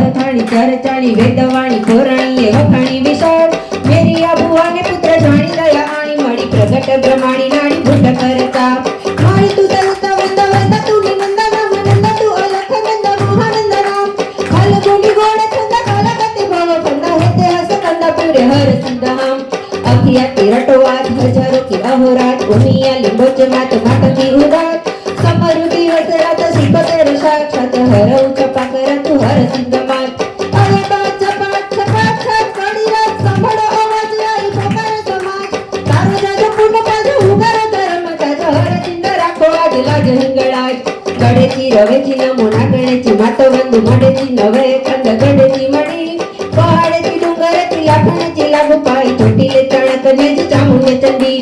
वरखाणी चरचाणी वेदवाणी धोरणी वखाणी विशाळ मेरी आबुआने पुत्र जाणी दया आणि मळी प्रगट ब्रह्माणी नाडी भूट करता माळी तू सलता वंद वंद तू निनंद नाम नंद तू अलख नंद महानंद नाम हल गोडी गोड छंद कालगते भव फंद हेते हस कंद पुरे हर सिंधाम अखिया तिरटोवात हजारो की अहोरात उनिया लिंबोच मात माटती उदात समरुती वसरात सिपते साक्षात हरऊ चपा करा तू हर सिंधमात अरे बाच पाठ पाठ कडिरात संभळ आवाज आई प्रकार समाज तारो जाजो पूर्ण पाजो उगार धर्म ताजो हर सिंध राखो आज लाज हिंगळाय गडेची रवेची नमुना गणेची मातवंदू मडेची नवे खंड गडेची मणी पहाडेची डोंगराची लाखण्याची लागू पाय छोटीले तळक नेजी चामुंडे चंडी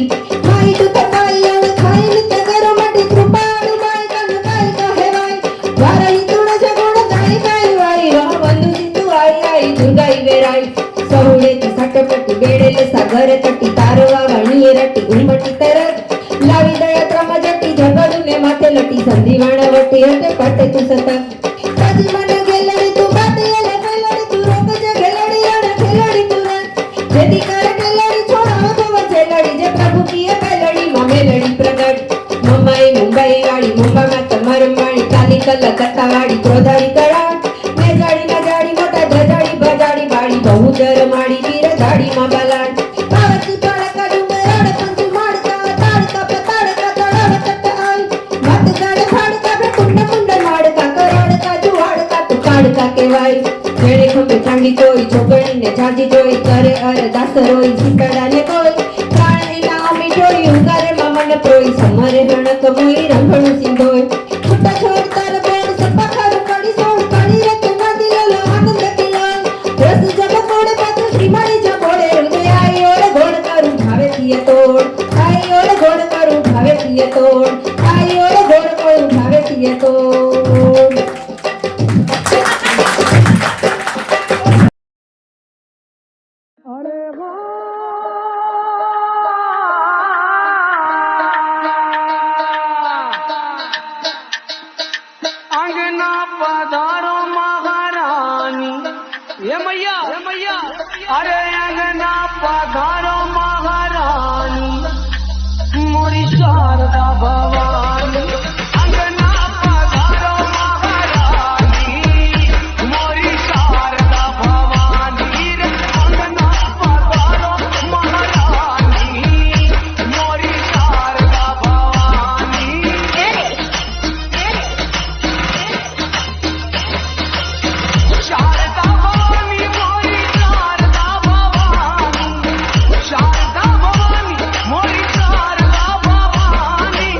माई तू तपाई आणि खाई नित्य करो माटी कृपाळू बाई कन काय कहेवाय वाराई तुळजा गोड जाई काय वाई वा बंधू सिंधू आई आई दुर्गाई वेराई सहुळेची साठपटी बेडेले सागर तटी तारवा वाणी रटी उमटी तरत लावी दया त्रमजटी जगडूने माथे लटी संधी वाणवटी हटे पाटे तू सतत ताजी मन गेलडी तू बाते येले गेलडी तू रोक जे गेलडी आणि खेलडी तू जेदी कर गेलडी छोड़ा भव झेलडी जे प्रभु की पेलडी ममे लडी प्रगट मुंबई मुंबई वाड़ी मुंबई में तमरम वाड़ी काली कलकत्ता वाड़ी क्रोधारी कड़ा मेजाड़ी नजाड़ी मोटा जजाड़ी बजाड़ी बाड़ी बहुजर माड़ी वीर दाड़ी मा बलाड पावती पड़का डुंगराड पंचु माडका ताडका पताडका तड़ाव तट आई मत गाड़े फाडका बे कुंड कुंड माडका कराडका जुवाडका तू काडका केवाय जेड़े खंबे चांदी कोई छोकड़ी ने जाजी जोई करे अरे दास रोई सिकड़ा ने कोई प्राण एना अमी जोई उगारे मामन प्रोई समरे हणक मोई रंभणु सिंधोय फुटा छोड़ तर बोड़ सपा खर पड़ी सोड़ पड़ी रे तुमा दिलो आनंद किलो रस जब कोड़े पात्र श्रीमानी जबोड़े हृदय आई ओर घोड़ करू भावे थिए तोड़ आई ओर घोड़ करू भावे थिए तोड़ आई ओर घोड़ करू भावे थिए तोड़ अंगना पधारो महारानी ये मैया अरे अंगना पधारो महारानी मोरी शारदा भवानी अंगना पधारो महारानी मोरी शारदा भवानी रे अंगना पधारो महारानी मोरी शारदा भवानी शारदा भवानी मोरी शारदा भवानी शारदा भवानी मोरी शारदा भवानी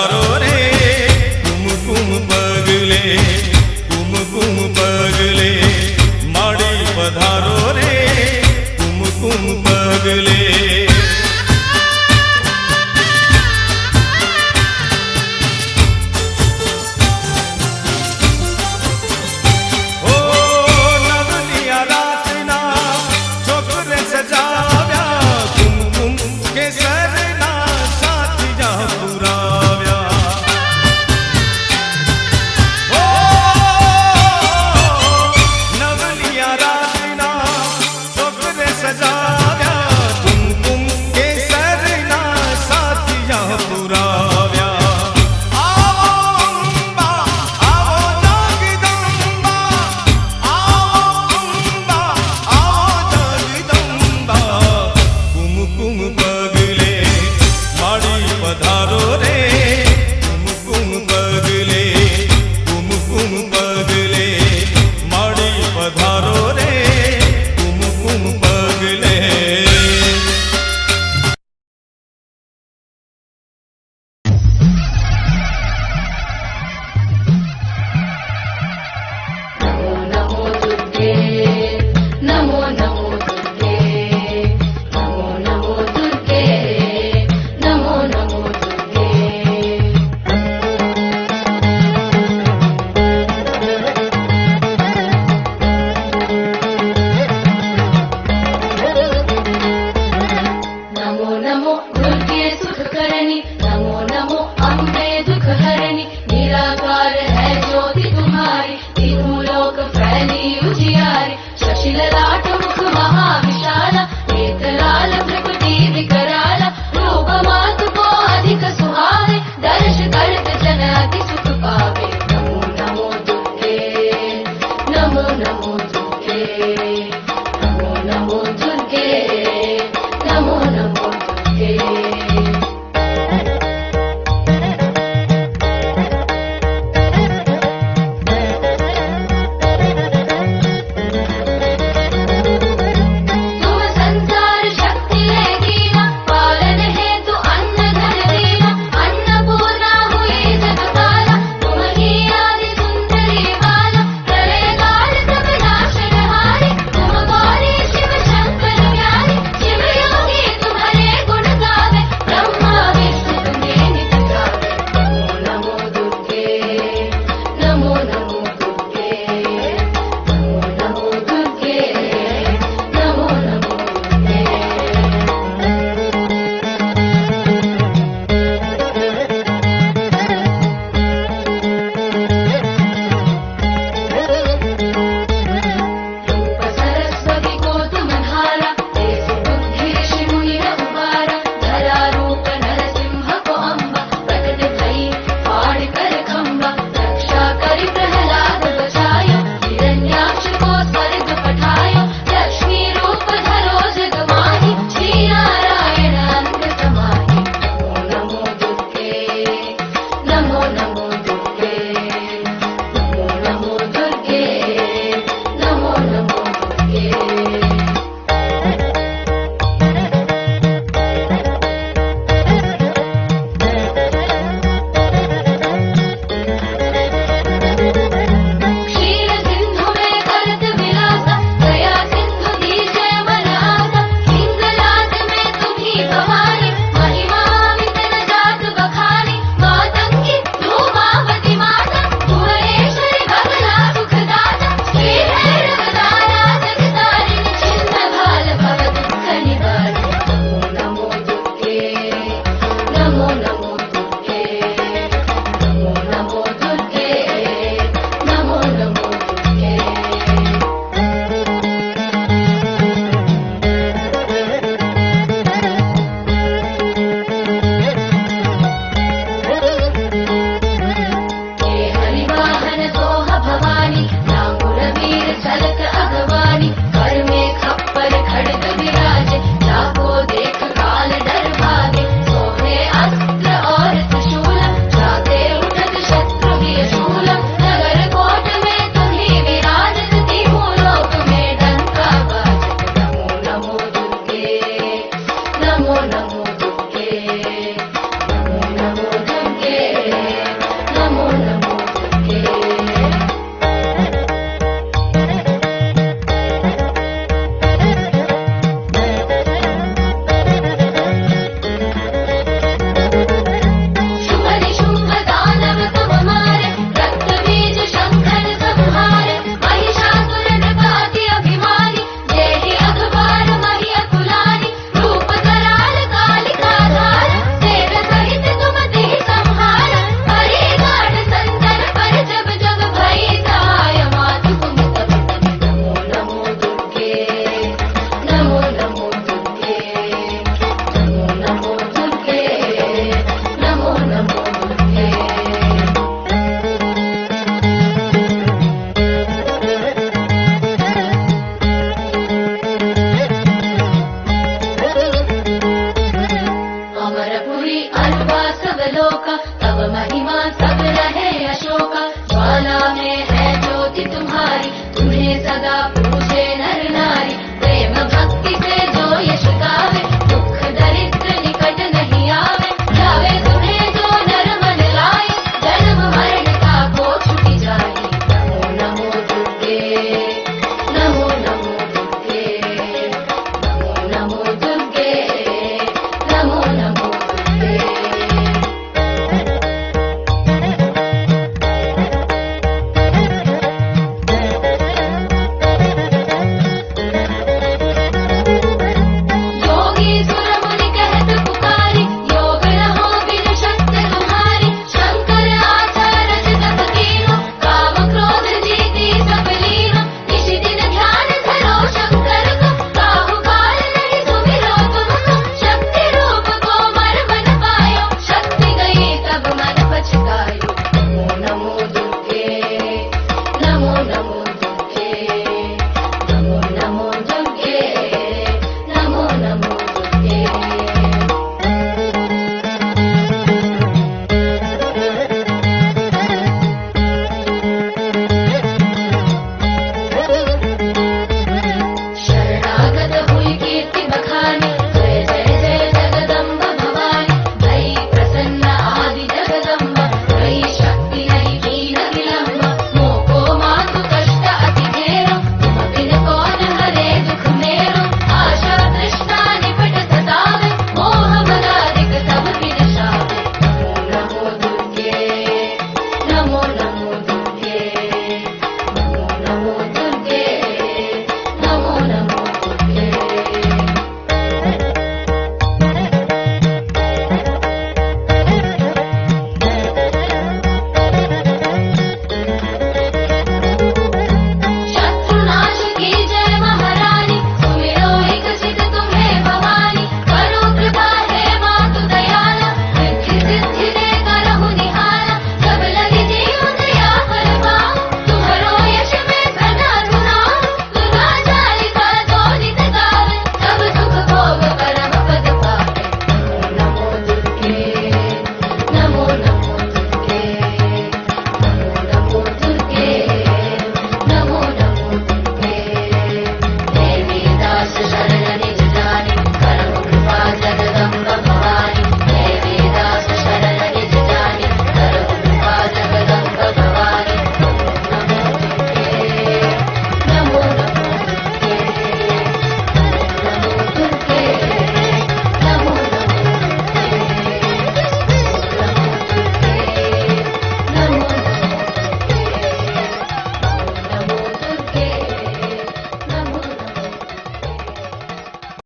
पधारो